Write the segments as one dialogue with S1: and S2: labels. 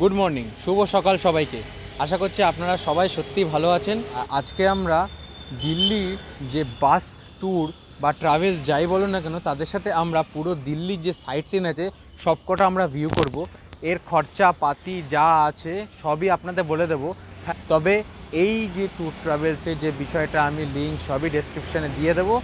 S1: Good morning, শুভ সকাল সবাইকে। আশা করছি আপনারা সবাই সত্যি ভালো আছেন। আজকে আমরা দিল্লির যে বাস ট্যুর বা ট্রাভেলস যাই বলুন না কেন, তাদের সাথে আমরা পুরো দিল্লির যে সাইট সিন আছে সবকটা আমরা ভিউ করব। এর খরচা পাতি যা আছে সবই আপনাদের বলে দেবো। তবে এই যে ট্যুর ট্রাভেলসের যে বিষয়টা আমি লিঙ্ক সবই ডেসক্রিপশানে দিয়ে দেবো।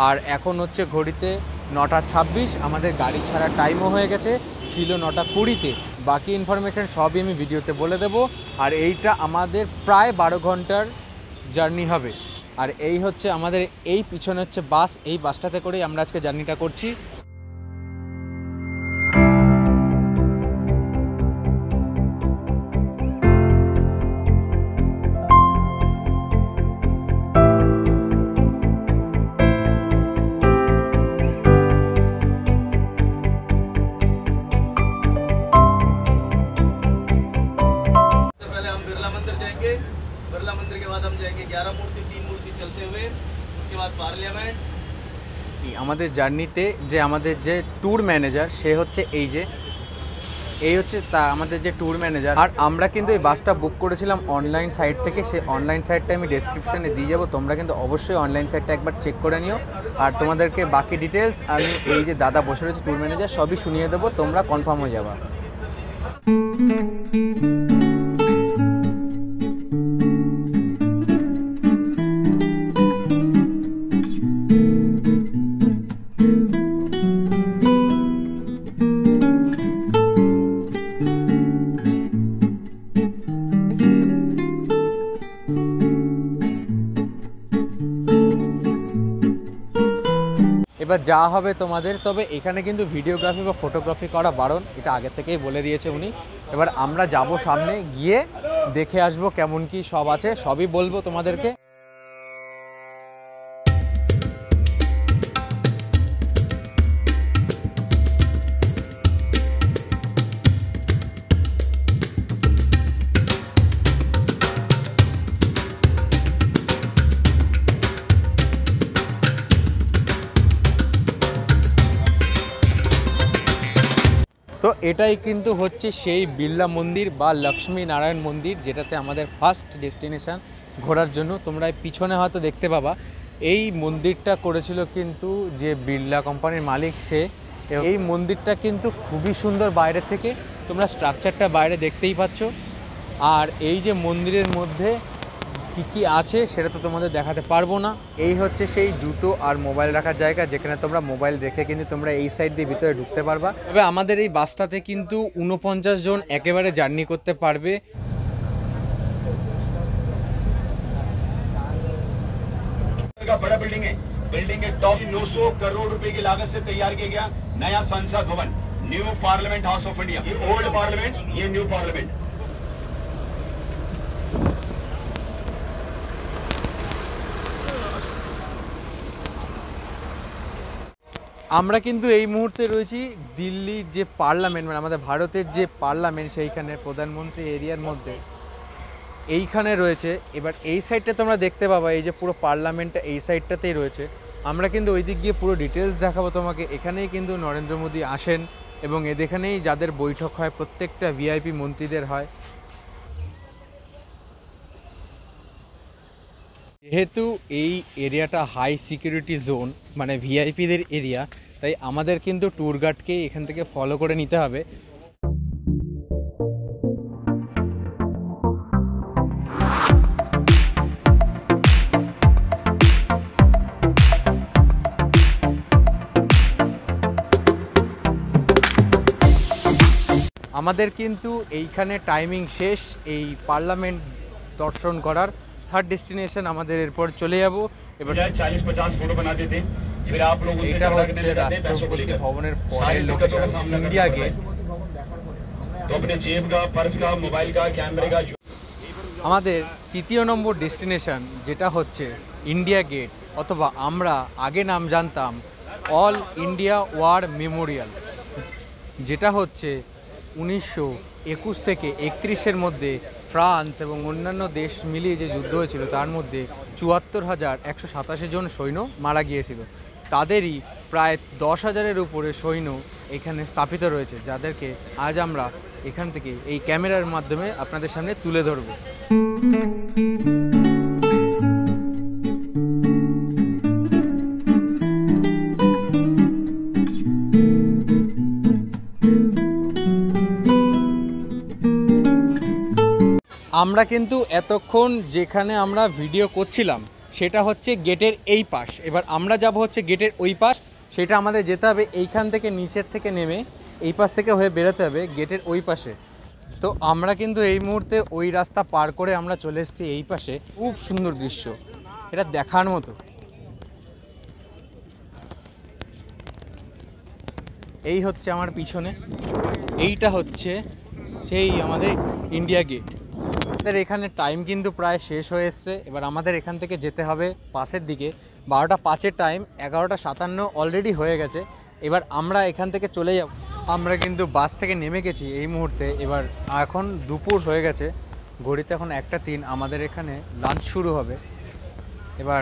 S1: আর এখন হচ্ছে ঘড়িতে 9:26, আমাদের গাড়ি ছাড়ার টাইমও হয়ে গেছে, ছিল 9:20-তে। বাকি ইনফরমেশান সবই আমি ভিডিওতে বলে দেবো। আর এইটা আমাদের প্রায় 12 ঘন্টার জার্নি হবে। আর এই হচ্ছে আমাদের এই পিছনে হচ্ছে বাস, এই বাসটাতে করেই আমরা আজকে জার্নিটা করছি।
S2: बिरला मंदिर के बाद हम जाएंगे 11 मूर्ति 3 मूर्ति चलते हुए, उसके बाद पार्लियामेंट।
S1: আমাদের জার্নিতে যে আমাদের যে ট্যুর ম্যানেজার সে হচ্ছে এই হচ্ছে তা আমাদের যে ট্যুর ম্যানেজার। আর আমরা কিন্তু এই বাসটা বুক করেছিলাম অনলাইন সাইট থেকে। সেই অনলাইন সাইটটা আমি ডেসক্রিপশানে দিয়ে যাবো, তোমরা কিন্তু অবশ্যই অনলাইন সাইটটা একবার চেক করে নিও। আর তোমাদেরকে বাকি ডিটেলস আমি এই যে দাদা বসে রয়েছে ট্যুর ম্যানেজার সবই শুনিয়ে দেবো, তোমরা কনফার্ম হয়ে যাবা। এবার যা হবে তোমাদের, তবে এখানে কিন্তু ভিডিওগ্রাফি বা ফটোগ্রাফি করা বারণ, এটা আগে থেকেই বলে দিয়েছে উনি। এবার আমরা যাব সামনে গিয়ে দেখে আসবো কেমন কি সব আছে, সবই বলবো তোমাদেরকে। তো এটাই কিন্তু হচ্ছে সেই বিড়লা মন্দির বা লক্ষ্মী নারায়ণ মন্দির, যেটাতে আমাদের ফার্স্ট ডেস্টিনেশন ঘোরার জন্য। তোমরা পিছনে হয়তো দেখতে পাবা এই মন্দিরটা করেছিল কিন্তু যে বিড়লা কোম্পানির মালিক সে। এই মন্দিরটা কিন্তু খুবই সুন্দর বাইরে থেকে, তোমরা স্ট্রাকচারটা বাইরে দেখতেই পাচ্ছ। আর এই যে মন্দিরের মধ্যে কী কী আছে সেটা তো তোমাদের দেখাতে পারবো না। এই হচ্ছে সেই জুতো আর মোবাইল রাখার জায়গা, যেখানে তোমরা মোবাইল রেখে কিন্তু তোমরা এই সাইড দিয়ে ভিতরে ঢুকতে পারবা। তবে আমাদের এই বাসটাতে কিন্তু 49 জন একেবারে জার্নি করতে পারবে।
S2: बड़ा बिल्डिंग के टॉप 900 करोड़ रुपए की लागत से तैयार किया गया नया संसद भवन, new parliament house of India. ये ओल्ड पार्लियामेंट, ये न्यू पार्लियामेंट।
S1: আমরা কিন্তু এই মুহূর্তে রয়েছি দিল্লির যে পার্লামেন্ট, মানে আমাদের ভারতের যে পার্লামেন্ট, সেইখানে প্রধানমন্ত্রী এরিয়ার মধ্যে এইখানে রয়েছে। এবার এই সাইডটা তোমরা দেখতে পাবা, এই যে পুরো পার্লামেন্টটা এই সাইডটাতেই রয়েছে। আমরা কিন্তু ওই দিক গিয়ে পুরো ডিটেলস দেখাবো তোমাকে। এখানেই কিন্তু নরেন্দ্র মোদী আসেন এবং এখানেই যাদের বৈঠক হয় প্রত্যেকটা ভিআইপি মন্ত্রীদের হয়। যেহেতু এই এরিয়াটা হাই সিকিউরিটি জোন, মানে ভিআইপিদের এরিয়া, তাই আমাদের কিন্তু ট্যুর গাইডকে এখান থেকে ফলো করে নিতে হবে। আমাদের কিন্তু এইখানে টাইমিং শেষ এই পার্লামেন্ট দর্শন করার। থার্ড ডেস্টিনেশন আমাদের এরপর চলে যাব। এবার
S2: 40-50 फोटो बना देते हैं, फिर आप लोग उनसे
S1: এটা
S2: झगड़ा
S1: হচ্ছে
S2: करने लग जाते हैं पैसों को
S1: রাষ্ট্রপতি
S2: लेकर।
S1: ভবনের পরের
S2: सारी दिक्कतों का
S1: লোকেশন
S2: सामना
S1: ইন্ডিয়া
S2: करना
S1: গেট।
S2: तो अपने जेब का, पर्स का, मोबाइल का, कैमरे का
S1: আমাদের তৃতীয় নম্বর ডেস্টিনেশন যেটা হচ্ছে ইন্ডিয়া গেট, অথবা আমরা আগে নাম জানতাম অল ইন্ডিয়া ওয়ার মেমোরিয়াল, যেটা হচ্ছে 1921 থেকে 31-এর মধ্যে ফ্রান্স এবং অন্যান্য দেশ মিলিয়ে যে যুদ্ধ হয়েছিল তার মধ্যে 74,187 জন সৈন্য মারা গিয়েছিল। তাদেরই প্রায় 10,000-এর উপরে সৈন্য এখানে স্থাপিত রয়েছে, যাদেরকে আজ আমরা এখান থেকে এই ক্যামেরার মাধ্যমে আপনাদের সামনে তুলে ধরবো। আমরা কিন্তু এতক্ষণ যেখানে আমরা ভিডিও করছিলাম সেটা হচ্ছে গেটের এই পাশ, এবার আমরা যাব হচ্ছে গেটের ওই পাশ। সেটা আমাদের যেতে হবে এইখান থেকে, নিচের থেকে নেমে এই পাশ থেকে হয়ে বেরোতে হবে গেটের ওই পাশে। তো আমরা কিন্তু এই মুহূর্তে ওই রাস্তা পার করে আমরা চলে এসেছি এই পাশে। খুব সুন্দর দৃশ্য, এটা দেখার মতো। এই হচ্ছে আমার পিছনে, এইটা হচ্ছে সেই আমাদের ইন্ডিয়া গেট। আমাদের এখানে টাইম কিন্তু প্রায় শেষ হয়ে এসছে। এবার আমাদের এখান থেকে যেতে হবে পাশের দিকে। 12টা 5-এর টাইম, 11টা 57 অলরেডি হয়ে গেছে। এবার আমরা এখান থেকে চলে যাব। আমরা কিন্তু বাস থেকে নেমে গেছি এই মুহূর্তে। এবার এখন দুপুর হয়ে গেছে, ঘড়িতে এখন 1টা 3। আমাদের এখানে লাঞ্চ শুরু হবে। এবার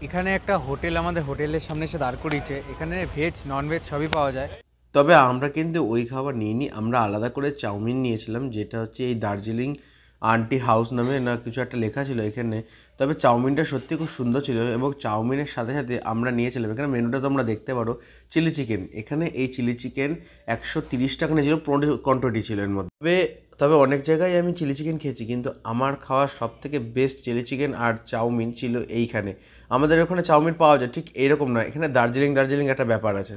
S1: এখানে একটা হোটেল আমাদের হোটেলের সামনে এসে দাঁড় করিয়েছে। এখানে ভেজ ননভেজ সবই পাওয়া যায়।
S3: তবে আমরা কিন্তু ওই খাবার নিইনি, আমরা আলাদা করে চাউমিন নিয়েছিলাম, যেটা হচ্ছে এই দার্জিলিং আন্টি হাউস নামে না কিছু একটা লেখা ছিল এখানে। তবে চাউমিনটা সত্যি খুব সুন্দর ছিল, এবং চাউমিনের সাথে সাথে আমরা নিয়েছিলাম, এখানে মেনুটা তোমরা দেখতে পারো, চিলি চিকেন। এখানে এই চিলি চিকেন 130 টাকা নিয়েছিল, 15 কোয়ান্টিটি ছিল এর মধ্যে। তবে অনেক জায়গায় আমি চিলি চিকেন খেয়েছি, কিন্তু আমার খাওয়ার সব থেকে বেস্ট চিলি চিকেন আর চাউমিন ছিল এইখানে। আমাদের ওখানে চাউমিন পাওয়া যায় ঠিক এইরকম নয়, এখানে দার্জিলিং একটা ব্যাপার আছে।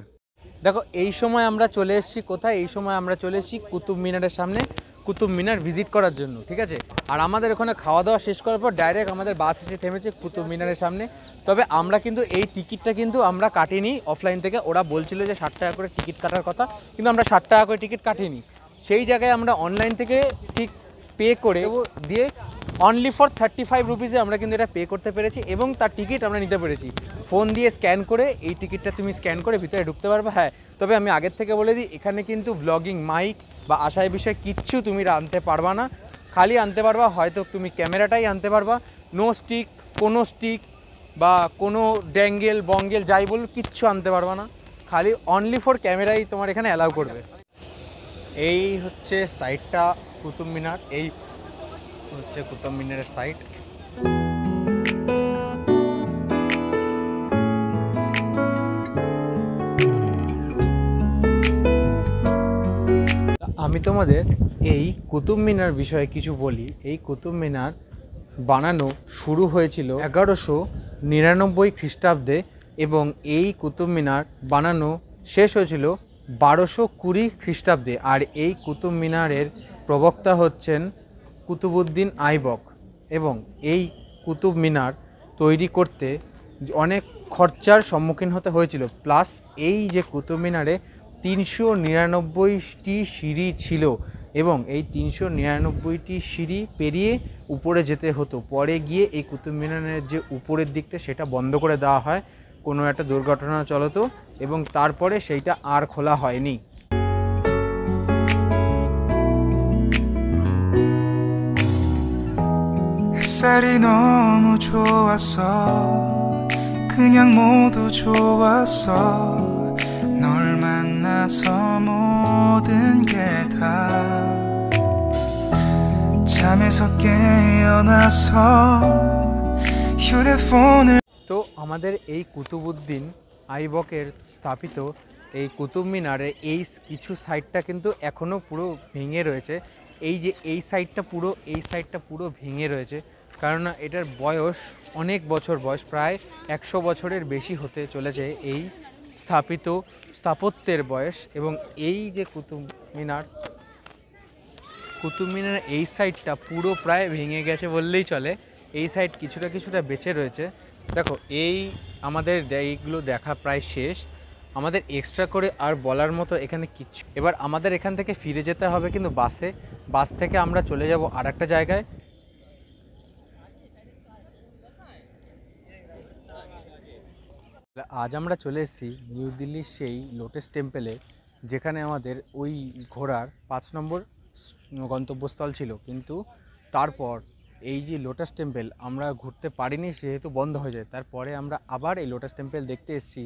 S1: দেখো এই সময় আমরা চলে এসেছি কোথায়, এই সময় আমরা চলে এসেছি কুতুব মিনারের সামনে, কুতুব মিনার ভিজিট করার জন্য, ঠিক আছে। আর আমাদের ওখানে খাওয়া দাওয়া শেষ করার পর ডাইরেক্ট আমাদের বাস এসে থেমেছে কুতুব মিনারের সামনে। তবে আমরা কিন্তু এই টিকিটটা কিন্তু আমরা কাটিনি অফলাইন থেকে। ওরা বলছিল যে 60 টাকা করে টিকিট কাটার কথা, কিন্তু আমরা 60 টাকা করে টিকিট কাটিনি। সেই জায়গায় আমরা অনলাইন থেকে ঠিক পে করে দিয়ে অনলি ফর 35 রুপিসে আমরা কিন্তু এটা পে করতে পেরেছি, এবং তার টিকিট আমরা নিতে পেরেছি। ফোন দিয়ে স্ক্যান করে এই টিকিটটা তুমি স্ক্যান করে ভিতরে ঢুকতে পারবে। হ্যাঁ, তবে আমি আগের থেকে বলে দিই, এখানে কিন্তু ব্লগিং মাইক বা আশায় বিষয়ে কিচ্ছু তুমি আনতে পারবা না। খালি আনতে পারবা হয়তো তুমি ক্যামেরাটাই আনতে পারবা, নো স্টিক, কোনো স্টিক বা কোনো ড্যাঙ্গেল বঙ্গেল যাই বল কিচ্ছু আনতে পারবা না। খালি অনলি ফর ক্যামেরাই তোমার এখানে অ্যালাউ করবে। এই হচ্ছে সাইডটা কুতুব মিনার, এই হচ্ছে কুতুব মিনারের সাইড। আমি তোমাদের এই কুতুব মিনার বিষয়ে কিছু বলি। এই কুতুব মিনার বানানো শুরু হয়েছিল 1199 খ্রিস্টাব্দে, এবং এই কুতুব মিনার বানানো শেষ হয়েছিল 1220 খ্রিস্টাব্দে। আর এই কুতুব মিনারের প্রবক্তা হচ্ছেন কুতুবউদ্দিন আইবক, এবং এই কুতুব মিনার তৈরি করতে অনেক খরচার সম্মুখীন হতে হয়েছিল। প্লাস এই যে কুতুব মিনারে 399টি সিঁড়ি ছিল, এবং এই 399টি সিঁড়ি পেরিয়ে উপরে যেতে হতো। পরে গিয়ে এই কুতুব মিনারের যে উপরের দিকটা সেটা বন্ধ করে দেওয়া হয়, কোনো একটা দুর্ঘটনা চলতো, এবং তারপরে সেইটা আর খোলা হয়নি।
S4: 햇살이 너무 좋았어 그냥 모두 좋았어 널 만나서 모든 게 다 잠에서 깨어나서 휴대폰을
S1: তো আমাদের এই কুতুবউদ্দিন আইবকের স্থাপিত এই কুতুব মিনারের এই কিছু সাইডটা কিন্তু এখনও পুরো ভেঙে রয়েছে। এই যে এই সাইডটা পুরো ভেঙে রয়েছে, কারণ এটার বয়স অনেক বছর, বয়স প্রায় 100 বছরের বেশি হতে চলেছে এই স্থাপত্যের বয়স। এবং এই যে কুতুব মিনার এই সাইডটা পুরো প্রায় ভেঙে গেছে বললেই চলে। এই সাইড কিছুটা বেঁচে রয়েছে। দেখো এই আমাদের এইগুলো দেখা প্রায় শেষ, আমাদের এক্সট্রা করে আর বলার মতো এখানে কিচ্ছু। এবার আমাদের এখান থেকে ফিরে যেতে হবে কিন্তু বাস থেকে আমরা চলে যাব আর একটা জায়গায়। আজ আমরা চলে এসেছি নিউ দিল্লির সেই লোটাস টেম্পেলে, যেখানে আমাদের ওই ঘোরার 5 নম্বর গন্তব্যস্থল ছিল। কিন্তু তারপর এই যে লোটাস টেম্পেল আমরা ঘুরতে পারিনি, সেহেতু বন্ধ হয়ে যায়। তারপরে আমরা আবার এই লোটাস টেম্পেল দেখতে এসেছি।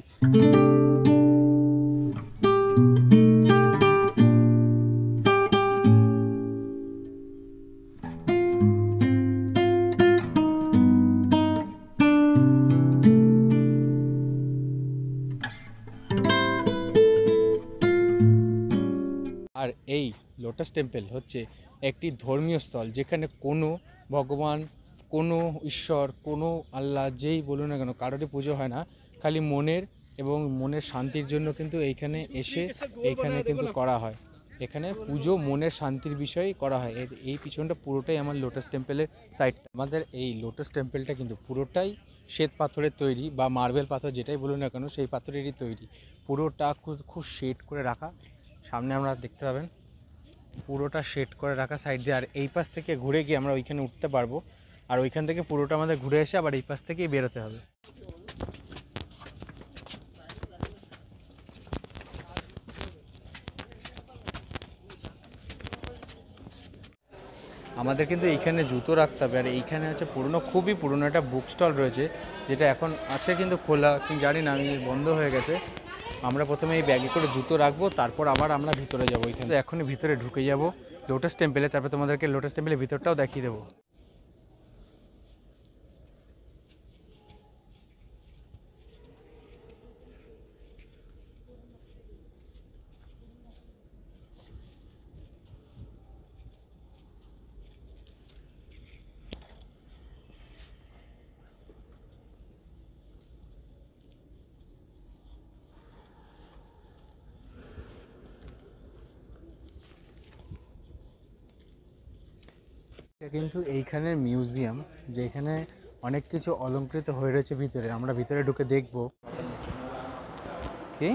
S1: লোটাস টেম্পল হচ্ছে একটি ধর্মীয় স্থল, যেখানে কোনো ভগবান, কোনো ঈশ্বর, কোনো আল্লাহ যেই বলুন না কেন কারোরই পুজো হয় না, খালি মনের এবং মনের শান্তির জন্য কিন্তু এইখানে এসে এইখানে কিন্তু করা হয়। এখানে পুজো মনের শান্তির বিষয়ে করা হয়। এই পিছনটা পুরোটাই আমার লোটাস টেম্পলের সাইড। আমাদের এই লোটাস টেম্পলটা কিন্তু পুরোটাই শ্বেত পাথরের তৈরি বা মার্বেল পাথর যেটাই বলুন না কেন সেই পাথরেরই তৈরি। পুরোটা খুব শেড করে রাখা, সামনে আমরা দেখতে পাবেন পুরোটা শেড করে রাখা সাইড দিয়ে। আর এই পাশ থেকে ঘুরে গিয়ে আমরা ওইখানে উঠতে পারবো, আর ওইখান থেকে পুরোটা আমাদের ঘুরে এসে আবার এই পাশ থেকেই বেরোতে হবে। আমাদের কিন্তু এইখানে জুতো রাখতে হবে। আর এইখানে হচ্ছে পুরনো, খুবই পুরনো একটা বুক স্টল রয়েছে, যেটা এখন আছে কিন্তু খোলা, কিন্তু জানি না আমি বন্ধ হয়ে গেছে। আমরা প্রথমে এই ব্যাগে করে জুতো রাখবো, তারপর আবার আমরা ভিতরে যাবো। এখানে এখনই ভিতরে ঢুকে যাব লোটাস টেম্পলে, তারপর তোমাদেরকে লোটাস টেম্পলের ভিতরটাও দেখিয়ে দেবো। এটা কিন্তু এইখানের মিউজিয়াম, যেখানে অনেক কিছু অলংকৃত হয়ে রয়েছে ভিতরে। আমরা ভিতরে ঢুকে দেখব কি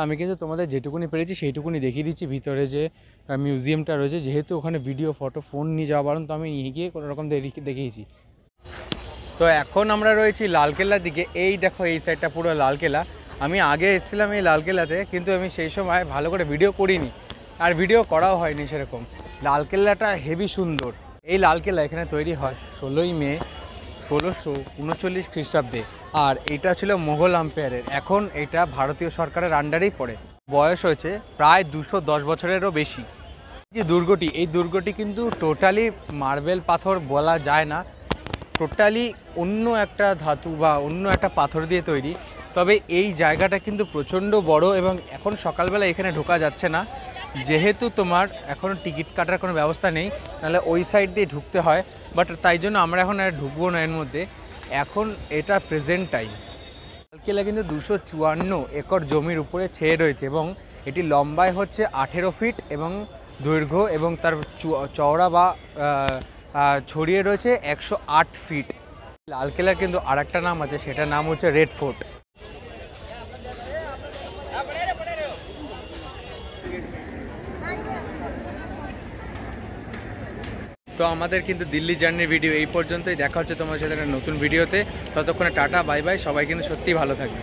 S1: আমি কিন্তু তোমাদের যেটুকুনি পেরেছি সেইটুকুনি দেখিয়ে দিচ্ছি। ভিতরে যে মিউজিয়ামটা রয়েছে, যেহেতু ওখানে ভিডিও ফটো ফোন নিয়ে যাওয়া বারণ, তো আমি নিয়ে গিয়ে কোনো রকম দেখিয়েছি। তো এখন আমরা রয়েছি লালকেল্লার দিকে। এই দেখো এই সাইডটা পুরো লালকেল্লা। আমি আগে এসেছিলাম এই লালকেল্লাতে, কিন্তু আমি সেই সময় ভালো করে ভিডিও করিনি, আর ভিডিও করাও হয়নি সেরকম। লালকেল্লাটা হেভি সুন্দর। এই লালকেল্লা এখানে তৈরি হয় 16ই মে 1639 খ্রিস্টাব্দে। আর এটা ছিল মোগল আম্পায়ারের, এখন এটা ভারতীয় সরকারের আন্ডারেই পড়ে। বয়স হয়েছে প্রায় 210 বছরেরও বেশি। যে দুর্গটি, এই দুর্গটি কিন্তু টোটালি মার্বেল পাথর বলা যায় না, টোটালি অন্য একটা ধাতু বা অন্য একটা পাথর দিয়ে তৈরি। তবে এই জায়গাটা কিন্তু প্রচণ্ড বড়, এবং এখন সকালবেলা এখানে ঢোকা যাচ্ছে না, যেহেতু তোমার এখনও টিকিট কাটার কোনো ব্যবস্থা নেই, নাহলে ওই সাইড দিয়ে ঢুকতে হয়। বাট তাই জন্য আমরা এখন আর ঢুকবো না এর মধ্যে। এখন এটা প্রেজেন্ট টাইম। লালকেল্লা কিন্তু 254 একর জমির উপরে ছেয়ে রয়েছে, এবং এটি লম্বায় হচ্ছে 18 ফিট এবং দৈর্ঘ্য, এবং তার চওড়া বা ছড়িয়ে রয়েছে 108 ফিট। লালকেল্লার কিন্তু আর একটা নাম আছে, সেটার নাম হচ্ছে রেড ফোর্ট। তো আমাদের কিন্তু দিল্লি জার্নির ভিডিও এই পর্যন্তই। দেখা হচ্ছে তোমার সাথে নতুন ভিডিওতে। ততক্ষণে টাটা, বাই বাই। সবাই কিন্তু সত্যিই ভালো থাকবে।